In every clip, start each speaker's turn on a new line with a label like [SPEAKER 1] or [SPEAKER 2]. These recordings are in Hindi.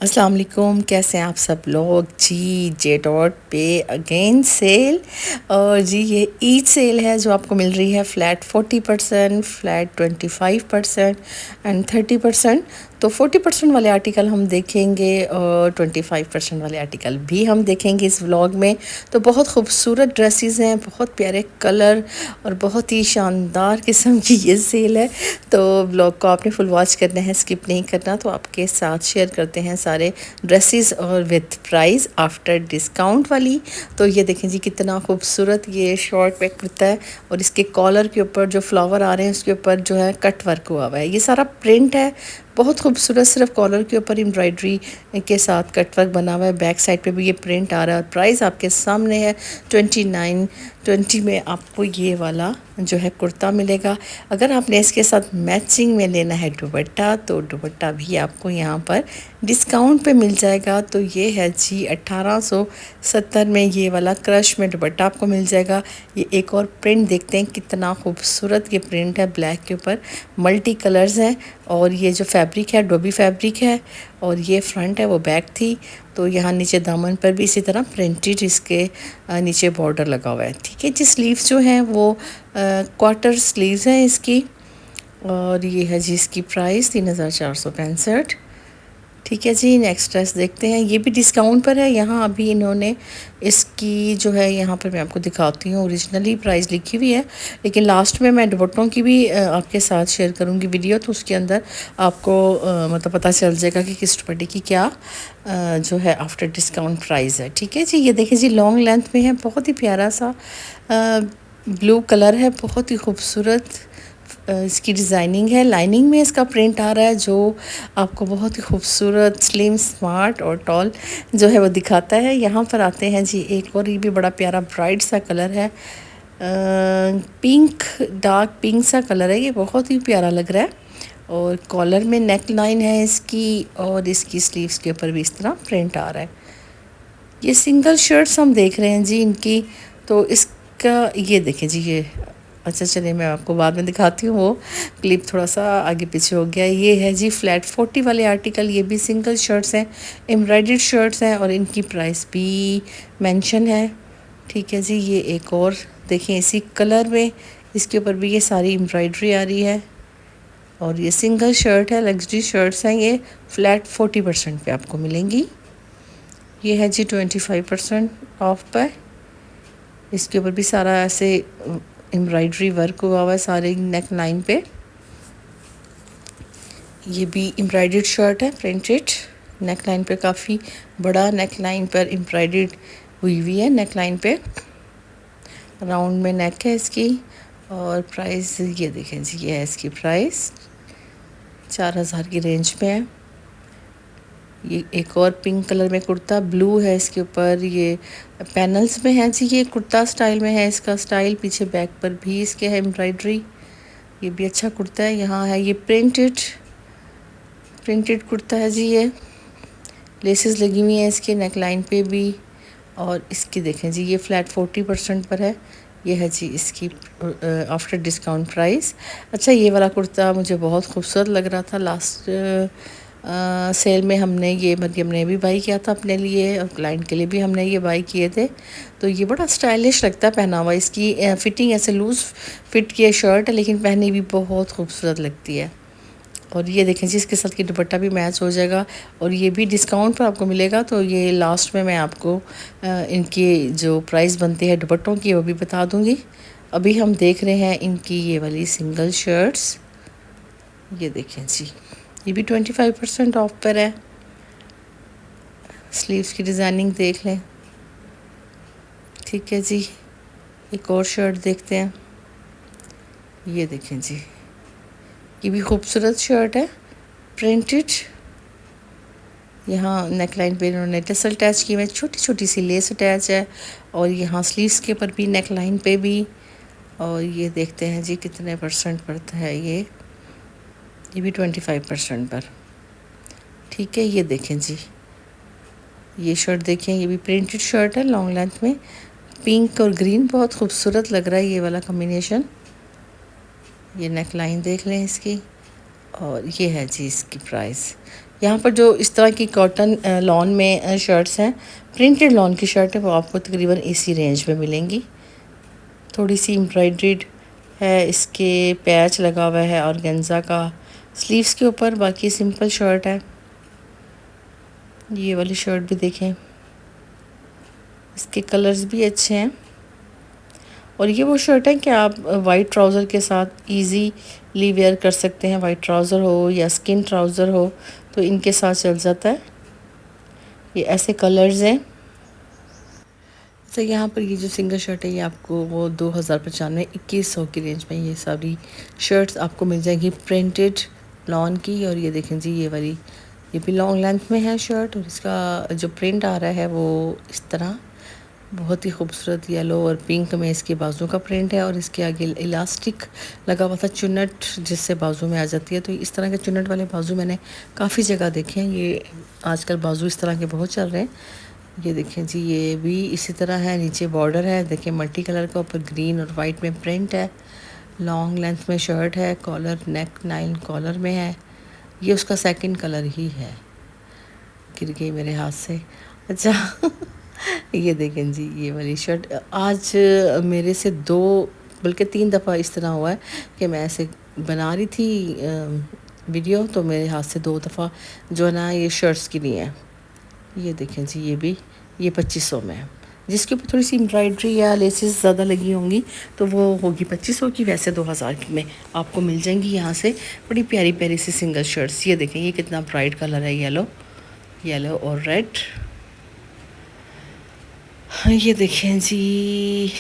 [SPEAKER 1] अस्सलाम वालेकुम, कैसे हैं आप सब लोग जी। जे डॉट पे अगेन सेल। और जी ये ईद सेल है जो आपको मिल रही है फ्लैट 40%, फ्लैट 25% एंड 30%। तो 40% वाले आर्टिकल हम देखेंगे और 25% वाले आर्टिकल भी हम देखेंगे इस व्लॉग में। तो बहुत खूबसूरत ड्रेसेस हैं, बहुत प्यारे कलर और बहुत ही शानदार किस्म की ये सेल है। तो व्लॉग को आपने फुल वॉच करना है, स्किप नहीं करना। तो आपके साथ शेयर करते हैं सारे ड्रेसेस और विथ प्राइस आफ्टर डिस्काउंट वाली। तो ये देखें जी कितना खूबसूरत ये शॉर्ट पे कुर्ता है और इसके कॉलर के ऊपर जो फ्लावर आ रहे हैं उसके ऊपर जो है कट वर्क हुआ हुआ है। ये सारा प्रिंट है, बहुत खूबसूरत। सिर्फ कॉलर के ऊपर एम्ब्रॉयडरी के साथ कटवर्क बना हुआ है। बैक साइड पे भी ये प्रिंट आ रहा है और प्राइस आपके सामने है 2920 में आपको ये वाला जो है कुर्ता मिलेगा। अगर आपने इसके साथ मैचिंग में लेना है दुपट्टा तो दुपट्टा भी आपको यहाँ पर डिस्काउंट पे मिल जाएगा। तो ये है जी 1870 में ये वाला क्रश में दुपट्टा आपको मिल जाएगा। ये एक और प्रिंट देखते हैं कितना खूबसूरत ये प्रिंट है, ब्लैक के ऊपर मल्टी कलर्स हैं। और ये जो फैब्रिक है डोबी फैब्रिक है और ये फ्रंट है वो बैक थी। तो यहाँ नीचे दामन पर भी इसी तरह प्रिंटेड इसके नीचे बॉर्डर लगा हुआ है। ठीक है जी। स्लीव्स जो हैं वो क्वार्टर स्लीव्स हैं इसकी। और ये है जी इसकी प्राइस 3465। ठीक है जी। नेक्स्ट ड्रेस देखते हैं, ये भी डिस्काउंट पर है। यहाँ अभी इन्होंने इसकी जो है यहाँ पर मैं आपको दिखाती हूँ, ओरिजिनली प्राइस लिखी हुई है लेकिन लास्ट में मैं दुपट्टों की भी आपके साथ शेयर करूँगी वीडियो। तो उसके अंदर आपको मतलब पता चल जाएगा कि किस दुपट्टे की क्या जो है आफ्टर डिस्काउंट प्राइस है। ठीक है जी। ये देखिए जी लॉन्ग लेंथ में है, बहुत ही प्यारा सा ब्लू कलर है, बहुत ही खूबसूरत इसकी डिज़ाइनिंग है। लाइनिंग में इसका प्रिंट आ रहा है जो आपको बहुत ही खूबसूरत स्लिम स्मार्ट और टॉल जो है वो दिखाता है। यहाँ पर आते हैं जी एक और, ये भी बड़ा प्यारा ब्राइट सा कलर है, पिंक, डार्क पिंक सा कलर है। ये बहुत ही प्यारा लग रहा है और कॉलर में नेक लाइन है इसकी और इसकी स्लीव्स के ऊपर भी इस तरह प्रिंट आ रहा है। ये सिंगल शर्ट्स हम देख रहे हैं जी इनकी। तो इसका ये देखें जी, ये अच्छा चलिए मैं आपको बाद में दिखाती हूँ, वो क्लिप थोड़ा सा आगे पीछे हो गया। ये है जी फ्लैट 40 वाले आर्टिकल, ये भी सिंगल शर्ट्स हैं, एम्ब्रॉयडर्ड शर्ट्स हैं और इनकी प्राइस भी मेंशन है। ठीक है जी। ये एक और देखें इसी कलर में, इसके ऊपर भी ये सारी एम्ब्रॉयडरी आ रही है और ये सिंगल शर्ट है, लग्जरी शर्ट्स हैं। ये फ्लैट 40% पे आपको मिलेंगी। ये है जी 25% ऑफ पर। इसके ऊपर भी सारा ऐसे एम्ब्रॉयडरी वर्क हुआ हुआ है सारे नेक लाइन पे। ये भी एम्ब्रॉयडर्ड शर्ट है, प्रिंटेड नेक लाइन पे, काफ़ी बड़ा नेक लाइन पर एम्ब्रॉयडर्ड हुई हुई है। नेक लाइन पे राउंड में नेक है इसकी। और प्राइस ये देखें जी, ये है इसकी प्राइस 4000 की रेंज में है। ये एक और पिंक कलर में कुर्ता, ब्लू है इसके ऊपर, ये पैनल्स में है जी, ये कुर्ता स्टाइल में है इसका स्टाइल। पीछे बैक पर भी इसके है एम्ब्रॉयडरी, ये भी अच्छा कुर्ता है। यहाँ है ये प्रिंटेड कुर्ता है जी, ये लेसेस लगी हुई हैं इसके नेक लाइन पे भी। और इसकी देखें जी ये फ्लैट 40% पर है। ये है जी इसकी आफ्टर डिस्काउंट प्राइस। अच्छा ये वाला कुर्ता मुझे बहुत खूबसूरत लग रहा था, लास्ट सेल में हमने ये मरियम ने भी बाई किया था अपने लिए और क्लाइंट के लिए भी हमने ये बाई किए थे। तो ये बड़ा स्टाइलिश लगता है पहना हुआ। इसकी फिटिंग ऐसे लूज़ फिट की शर्ट है लेकिन पहनी भी बहुत खूबसूरत लगती है। और ये देखें जी इसके साथ की दुपट्टा भी मैच हो जाएगा और ये भी डिस्काउंट पर आपको मिलेगा। तो ये लास्ट में मैं आपको इनकी जो प्राइस बनती है दुपट्टों की वो भी बता दूंगी। अभी हम देख रहे हैं इनकी ये वाली सिंगल शर्ट्स। ये देखें जी ये भी 25% ऑफ पर है। स्लीव्स की डिज़ाइनिंग देख लें। ठीक है जी। एक और शर्ट देखते हैं। ये देखें जी ये भी खूबसूरत शर्ट है, प्रिंटेड। यहाँ नेक लाइन पे इन्होंने टसल अटैच की हुई, छोटी छोटी सी लेस अटैच है और यहाँ स्लीव्स के ऊपर भी नेक लाइन पे भी। और ये देखते हैं जी कितने परसेंट पर है ये भी 25% पर। ठीक है। ये देखें जी ये शर्ट देखें, ये भी प्रिंटेड शर्ट है लॉन्ग लेंथ में, पिंक और ग्रीन, बहुत खूबसूरत लग रहा है ये वाला कॉम्बिनेशन। ये नेक लाइन देख लें इसकी और ये है जी इसकी प्राइस। यहाँ पर जो इस तरह की कॉटन लॉन में शर्ट्स हैं, प्रिंटेड लॉन की शर्ट है, वो आपको तकरीबन इसी रेंज में मिलेंगी। थोड़ी सी एम्ब्रॉयड्रीड है, इसके पैच लगा हुआ है ऑर्गेन्जा का स्लीव्स के ऊपर, बाकी सिंपल शर्ट है। ये वाली शर्ट भी देखें, इसके कलर्स भी अच्छे हैं। और ये वो शर्ट है कि आप वाइट ट्राउज़र के साथ इजीली वेयर कर सकते हैं। वाइट ट्राउज़र हो या स्किन ट्राउज़र हो तो इनके साथ चल जाता है। ये ऐसे कलर्स हैं। तो यहाँ पर ये जो सिंगल शर्ट है ये आपको वो 2095 2100 की रेंज में ये सारी शर्ट्स आपको मिल जाएगी प्रिंटेड लॉन की। और ये देखें जी, ये वाली ये भी लॉन्ग लेंथ में है शर्ट, और इसका जो प्रिंट आ रहा है वो इस तरह बहुत ही खूबसूरत येलो और पिंक में इसके बाजू का प्रिंट है। और इसके आगे इलास्टिक लगा हुआ था, चुन्नट जिससे बाजू में आ जाती है। तो इस तरह के चुन्नट वाले बाजू मैंने काफ़ी जगह देखे हैं। ये आजकल बाजू इस तरह के बहुत चल रहे हैं। ये देखें जी, ये भी इसी तरह है। नीचे बॉर्डर है, देखें मल्टी कलर का, ऊपर ग्रीन और वाइट में प्रिंट है। लॉन्ग लेंथ में शर्ट है, कॉलर नेक 9 कॉलर में है। ये उसका सेकंड कलर ही है, गिर गई मेरे हाथ से। अच्छा ये देखें जी, ये वाली शर्ट आज मेरे से 2 बल्कि 3 दफ़ा इस तरह हुआ है कि मैं ऐसे बना रही थी वीडियो, तो मेरे हाथ से 2 दफ़ा जो है ना ये शर्ट्स की नहीं है। ये देखें जी, ये भी ये 2500 में है। जिसके ऊपर थोड़ी सी एम्ब्रॉयड्री या लेसेस ज़्यादा लगी होंगी तो वो होगी 2500 की। वैसे 2000 की में आपको मिल जाएंगी यहाँ से बड़ी प्यारी प्यारी सी सिंगल शर्ट्स। ये देखें, ये कितना ब्राइट कलर है, येलो और रेड। ये देखें जी,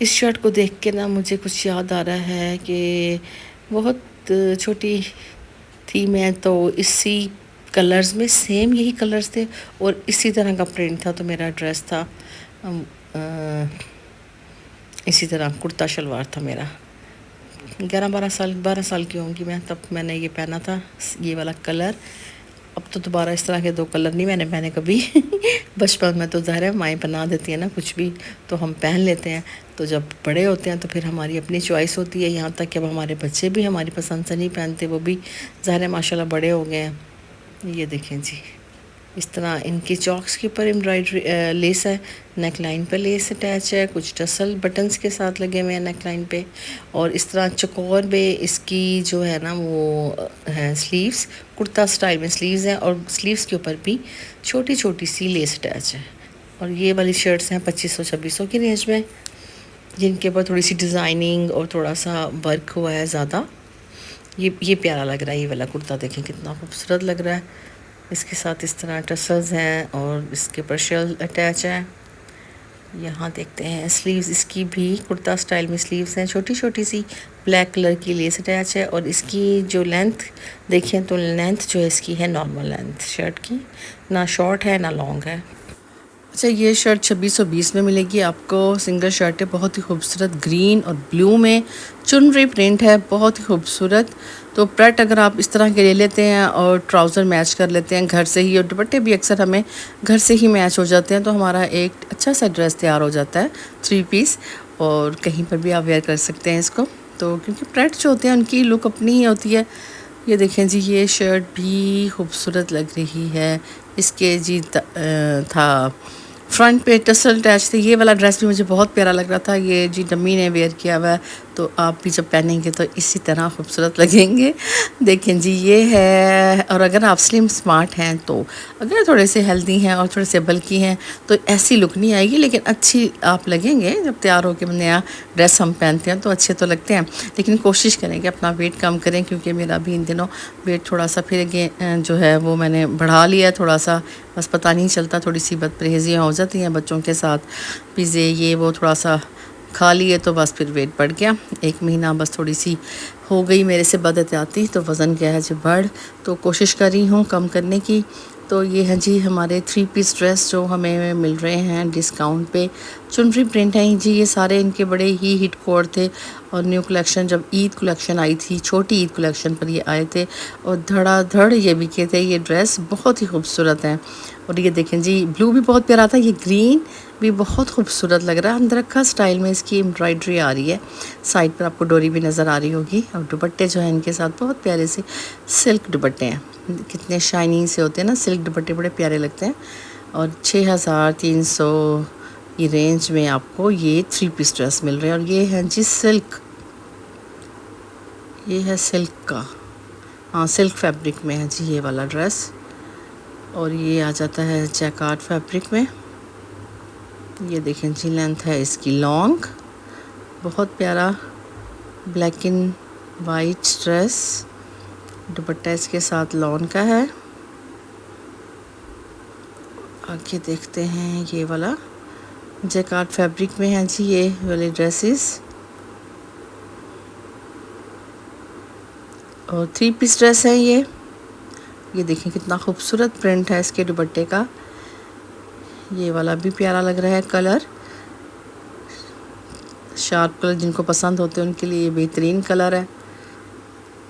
[SPEAKER 1] इस शर्ट को देख के ना मुझे कुछ याद आ रहा है कि बहुत छोटी थी मैं, तो इसी कलर्स में सेम यही कलर्स थे और इसी तरह का प्रिंट था। तो मेरा ड्रेस था इसी तरह, कुर्ता शलवार था मेरा। 12 साल की होंगी मैं, तब मैंने ये पहना था, ये वाला कलर। अब तो दोबारा इस तरह के 2 कलर नहीं मैंने पहने कभी बचपन में तो ज़ाहिर है माएँ बना देती हैं ना कुछ भी, तो हम पहन लेते हैं। तो जब बड़े होते हैं तो फिर हमारी अपनी चॉइस होती है। यहाँ तक कि अब हमारे बच्चे भी हमारी पसंद से नहीं पहनते, वो भी ज़ाहिर है माशाल्लाह बड़े हो गए हैं। ये देखें जी, इस तरह इनकी चॉक्स के ऊपर एम्ब्रॉयडरी लेस है, नेक लाइन पर लेस अटैच है, कुछ टसल बटन्स के साथ लगे हुए हैं नेक लाइन पे। और इस तरह चकोर में इसकी जो है ना वो है स्लीव्स, कुर्ता स्टाइल में स्लीव्स हैं, और स्लीव्स के ऊपर भी छोटी छोटी सी लेस अटैच है। और ये वाली शर्ट्स हैं 2500-2600 की रेंज में, जिनके ऊपर थोड़ी सी डिज़ाइनिंग और थोड़ा सा वर्क हुआ है ज़्यादा। ये प्यारा लग रहा है। ये वाला कुर्ता देखें कितना खूबसूरत लग रहा है। इसके साथ इस तरह टसल्स हैं और इसके ऊपर शेल अटैच है। यहाँ देखते हैं स्लीव्स, इसकी भी कुर्ता स्टाइल में स्लीव्स हैं, छोटी छोटी सी ब्लैक कलर की लेस अटैच है। और इसकी जो लेंथ देखें तो लेंथ जो है इसकी है नॉर्मल लेंथ शर्ट की, ना शॉर्ट है ना लॉन्ग है। अच्छा, ये शर्ट 2620 में मिलेगी आपको। सिंगल शर्ट है, बहुत ही खूबसूरत ग्रीन और ब्लू में चुनरी प्रिंट है, बहुत ही खूबसूरत। तो प्रेट अगर आप इस तरह के ले लेते हैं और ट्राउज़र मैच कर लेते हैं घर से ही, और दुपट्टे भी अक्सर हमें घर से ही मैच हो जाते हैं, तो हमारा एक अच्छा सा ड्रेस तैयार हो जाता है 3 पीस। और कहीं पर भी आप वेयर कर सकते हैं इसको, तो क्योंकि प्रेट जो होते हैं उनकी लुक अपनी ही होती है। ये देखें जी, ये शर्ट भी खूबसूरत लग रही है। इसके जी था फ्रंट पे टसल अटैच थे। ये वाला ड्रेस भी मुझे बहुत प्यारा लग रहा था। ये जी डम्मी ने वेयर किया हुआ है, तो आप भी जब पहनेंगे तो इसी तरह खूबसूरत लगेंगे। देखें जी, ये है। और अगर आप स्लिम स्मार्ट हैं, तो अगर थोड़े से हेल्दी हैं और थोड़े से बल्की हैं तो ऐसी लुक नहीं आएगी, लेकिन अच्छी आप लगेंगे। जब तैयार होकर नया ड्रेस हम पहनते हैं तो अच्छे तो लगते हैं, लेकिन कोशिश करें कि अपना वेट कम करें, क्योंकि मेरा भी इन दिनों वेट थोड़ा सा फिर जो है वो मैंने बढ़ा लिया थोड़ा सा, बस पता नहीं चलता। थोड़ी सी बदपरहेजियाँ हो जाती हैं बच्चों के साथ, पिज़्ज़े ये वो थोड़ा सा खा लिए तो बस फिर वेट बढ़ गया। 1 महीना बस थोड़ी सी हो गई मेरे से बदहतियाती, तो वज़न गया है जी बढ़। तो कोशिश कर रही हूँ कम करने की। तो ये हैं जी हमारे 3 पीस ड्रेस जो हमें मिल रहे हैं डिस्काउंट पे। चुनरी प्रिंट हैं जी, ये सारे इनके बड़े ही हिट कोड थे। और न्यू कलेक्शन जब ईद कलेक्शन आई थी, छोटी ईद कलेक्शन पर ये आए थे और धड़ाधड़ ये बिके थे। ये ड्रेस बहुत ही खूबसूरत हैं, और ये देखें जी, ब्लू भी बहुत प्यारा था, ये ग्रीन भी बहुत खूबसूरत लग रहा है। अंदर का स्टाइल में इसकी एम्ब्रॉयडरी आ रही है, साइड पर आपको डोरी भी नज़र आ रही होगी। और दुपट्टे जो हैं इनके साथ बहुत प्यारे से सिल्क दुपट्टे हैं, कितने शाइनिंग से होते हैं ना सिल्क दुपट्टे, बड़े प्यारे लगते हैं। और 6300 की रेंज में आपको ये 3 पीस ड्रेस मिल रहे हैं। और ये है जी सिल्क, ये है सिल्क का, हाँ सिल्क फैब्रिक में है जी ये वाला ड्रेस। और ये आ जाता है जैकार्ड फैब्रिक में। ये देखें जी, लेंथ है इसकी लॉन्ग, बहुत प्यारा ब्लैक एंड वाइट ड्रेस। दुपट्टा इसके साथ लॉन का है। आगे देखते हैं, ये वाला जैकार्ड फैब्रिक में है जी ये वाले ड्रेसेस। और 3 पीस ड्रेस है ये। ये देखें कितना खूबसूरत प्रिंट है इसके दुपट्टे का। ये वाला भी प्यारा लग रहा है कलर, शार्प कलर जिनको पसंद होते हैं उनके लिए ये बेहतरीन कलर है।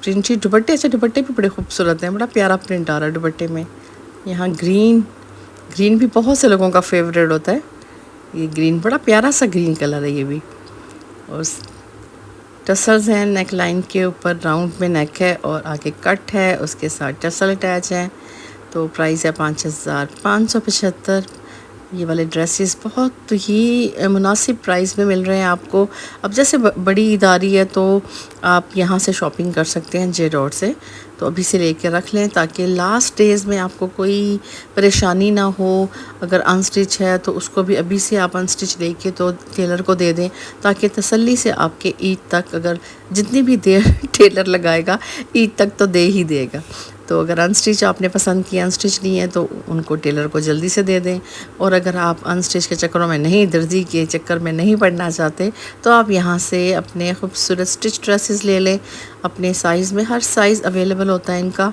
[SPEAKER 1] प्रिंटी दुपट्टे, अच्छा दुपट्टे भी बड़े खूबसूरत हैं, बड़ा प्यारा प्रिंट आ रहा है दुपट्टे में। यहाँ ग्रीन, ग्रीन भी बहुत से लोगों का फेवरेट होता है। ये ग्रीन बड़ा प्यारा सा ग्रीन कलर है ये भी। और टसल्स हैं नेक लाइन के ऊपर, राउंड में नेक है और आगे कट है, उसके साथ टसल अटैच है। तो प्राइस है 5575। ये वाले ड्रेसेस बहुत ही मुनासिब प्राइस में मिल रहे हैं आपको। अब जैसे बड़ी ईद आ रही है तो आप यहाँ से शॉपिंग कर सकते हैं जे डॉट से, तो अभी से लेके रख लें ताकि लास्ट डेज़ में आपको कोई परेशानी ना हो। अगर अनस्टिच है तो उसको भी अभी से आप अनस्टिच लेके तो टेलर को दे दें, ताकि तसल्ली से आपके ईद तक, अगर जितनी भी देर टेलर लगाएगा ईद तक तो दे ही देगा। तो अगर अनस्टिच आपने पसंद किया, अनस्टिच नहीं है तो उनको टेलर को जल्दी से दे दें। और अगर आप अनस्टिच के चक्करों में नहीं, दर्जी के चक्कर में नहीं पड़ना चाहते, तो आप यहाँ से अपने खूबसूरत स्टिच ड्रेसेस ले लें अपने साइज़ में। हर साइज़ अवेलेबल होता है इनका,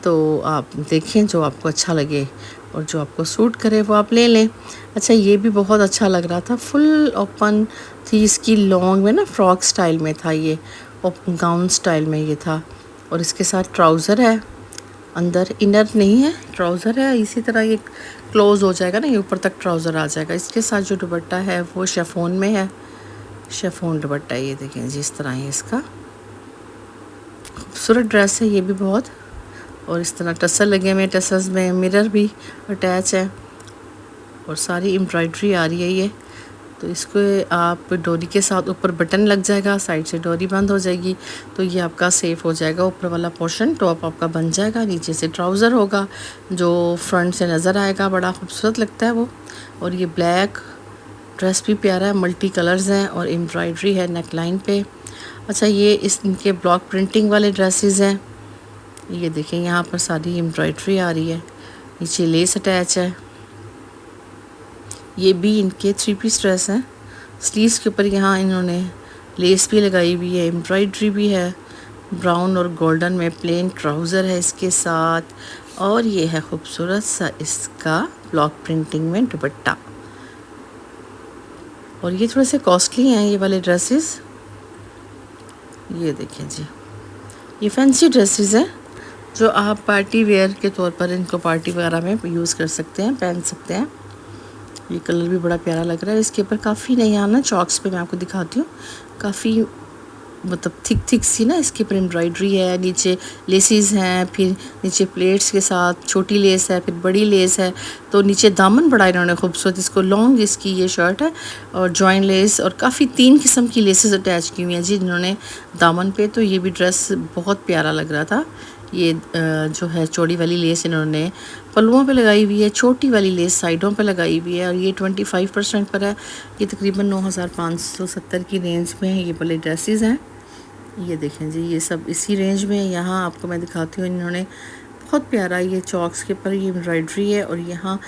[SPEAKER 1] तो आप देखें जो आपको अच्छा लगे और जो आपको सूट करे वो आप ले लें। अच्छा, ये भी बहुत अच्छा लग रहा था, फुल ओपन थी इसकी, लॉन्ग में ना फ्रॉक स्टाइल में था ये, गाउन स्टाइल में ये था। और इसके साथ ट्राउज़र है, अंदर इनर नहीं है, ट्राउज़र है। इसी तरह ये क्लोज़ हो जाएगा ना, ये ऊपर तक ट्राउज़र आ जाएगा। इसके साथ जो दुपट्टा है वो शेफोन में है, शेफोन दुपट्टा। ये देखें जी, इस तरह है इसका, खूबसूरत ड्रेस है ये भी बहुत। और इस तरह टसल लगे हुए, टसल्स में मिरर भी अटैच है और सारी एम्ब्रॉयडरी आ रही है ये। तो इसको आप डोरी के साथ, ऊपर बटन लग जाएगा, साइड से डोरी बंद हो जाएगी, तो ये आपका सेफ हो जाएगा। ऊपर वाला पोर्शन टॉप आपका बन जाएगा, नीचे से ट्राउज़र होगा जो फ्रंट से नज़र आएगा, बड़ा खूबसूरत लगता है वो। और ये ब्लैक ड्रेस भी प्यारा है, मल्टी कलर्स हैं और एम्ब्रॉयडरी है नेक लाइन पे। अच्छा, ये इनके ब्लॉक प्रिंटिंग वाले ड्रेसेस हैं। ये देखें यहाँ पर सारी एम्ब्रॉयडरी आ रही है, नीचे लेस अटैच है। ये भी इनके 3 पीस ड्रेस हैं। स्लीव्स के ऊपर यहाँ इन्होंने लेस भी लगाई हुई है, एम्ब्रॉयडरी भी है। ब्राउन और गोल्डन में प्लेन ट्राउज़र है इसके साथ। और ये है खूबसूरत सा इसका ब्लॉक प्रिंटिंग में दुपट्टा। और ये थोड़े से कॉस्टली हैं ये वाले ड्रेसेस। ये देखें जी, ये फैंसी ड्रेसेस हैं जो आप पार्टी वेयर के तौर पर इनको पार्टी वगैरह में यूज़ कर सकते हैं, पहन सकते हैं। ये कलर भी बड़ा प्यारा लग रहा है। इसके ऊपर काफ़ी नहीं आना, चॉक्स पे मैं आपको दिखाती हूँ, काफ़ी मतलब थिक सी ना इसके ऊपर एम्ब्रॉयडरी है, नीचे लेसेस हैं, फिर नीचे प्लेट्स के साथ छोटी लेस है, फिर बड़ी लेस है। तो नीचे दामन बड़ा इन्होंने खूबसूरत, इसको लॉन्ग इसकी ये शर्ट है और जॉइन लेस और काफ़ी 3 किस्म की लेसेस अटैच की हुई हैं जी इन्होंने दामन पे। तो ये भी ड्रेस बहुत प्यारा लग रहा था। ये जो है चौड़ी वाली लेस इन्होंने पल्लुओं पे लगाई हुई है, छोटी वाली लेस साइडों पे लगाई हुई है। और ये 25% पर है। ये तकरीबन 9570 की रेंज में है ये वाले ड्रेसेस हैं। ये देखें जी, ये सब इसी रेंज में है। यहाँ आपको मैं दिखाती हूँ, इन्होंने बहुत प्यारा ये चॉक्स के ऊपर ये एम्ब्रॉयडरी है और यहाँ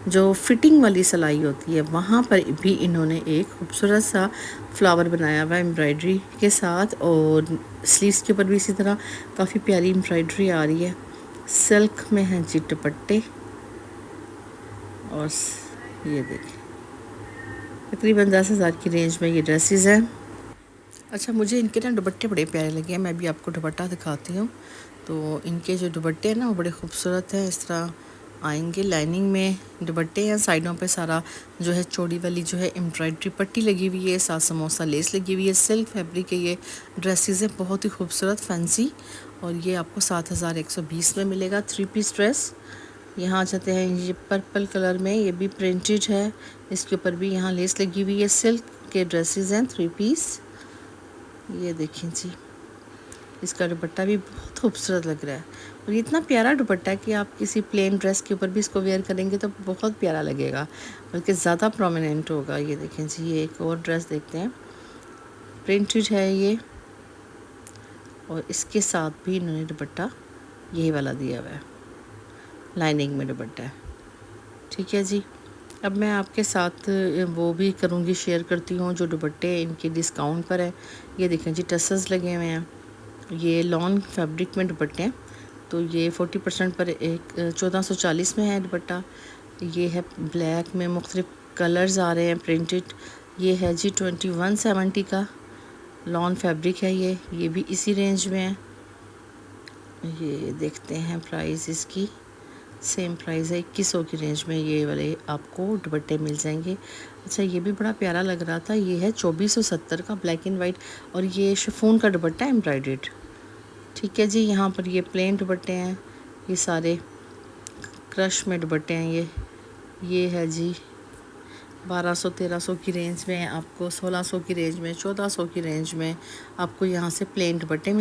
[SPEAKER 1] जो फिटिंग वाली सिलाई होती है वहाँ पर भी इन्होंने एक खूबसूरत सा फ्लावर बनाया हुआ है एम्ब्रॉयडरी के साथ। और स्लीव्स के ऊपर भी इसी तरह काफ़ी प्यारी एम्ब्रॉयडरी आ रही है। सिल्क में हैं जी दुपट्टे। और ये देखें, तकरीबन 10,000 की रेंज में ये ड्रेसेस हैं। अच्छा, मुझे इनके ना दुपट्टे बड़े प्यारे लगे हैं, मैं भी आपको दुपट्टा दिखाती हूँ। तो इनके जो दुपट्टे हैं ना वो बड़े खूबसूरत हैं, इस तरह आएंगे। लाइनिंग में दुपट्टे हैं, साइडों पे सारा जो है चौड़ी वाली जो है एम्ब्रॉयडरी पट्टी लगी हुई है, साथ समोसा लेस लगी हुई है। सिल्क फैब्रिक है ये ड्रेसेस है, बहुत ही खूबसूरत फैंसी, और ये आपको 7120 में मिलेगा। 3 पीस ड्रेस। यहाँ आ जाते हैं, ये पर्पल कलर में, ये भी प्रिंटेड है, इसके ऊपर भी यहाँ लेस लगी हुई है। सिल्क के ड्रेसेस हैं 3 पीस। ये देखें जी, इसका दुपट्टा भी बहुत खूबसूरत लग रहा है, और ये इतना प्यारा दुपट्टा है कि आप किसी प्लेन ड्रेस के ऊपर भी इसको वेयर करेंगे तो बहुत प्यारा लगेगा, बल्कि ज़्यादा प्रोमिनेंट होगा। ये देखें जी, ये एक और ड्रेस देखते हैं, प्रिंटेड है ये, और इसके साथ भी इन्होंने दुपट्टा यही वाला दिया हुआ है, लाइनिंग में दुपट्टा है। ठीक है जी, अब मैं आपके साथ वो भी करूँगी, शेयर करती हूँ जो दुपट्टे इनके डिस्काउंट पर है। ये देखें जी, टसल्स लगे हुए हैं, ये लॉन फैब्रिक में दुपट्टे हैं, तो ये 40% पर एक 1440 में है दुपट्टा। ये है ब्लैक में, मुख्तलिफ कलर्स आ रहे हैं प्रिंटेड। ये है जी 2170 का लॉन फैब्रिक है ये भी इसी रेंज में है। ये देखते हैं प्राइस इसकी, सेम प्राइस है 2100 की रेंज में ये वाले आपको दुपट्टे मिल जाएंगे। अच्छा, ये भी बड़ा प्यारा लग रहा था, ये है 2470 का ब्लैक एंड वाइट, और ये शिफॉन का दुपट्टा एम्ब्रॉयडर्ड। ठीक है जी, यहाँ पर ये प्लेन दुपट्टे हैं, ये सारे क्रश में दुपट्टे हैं। ये है जी 1200-1300 की रेंज में, आपको 1600 की रेंज में, 1400 की रेंज में आपको यहाँ से प्लेन दुपट्टे मिल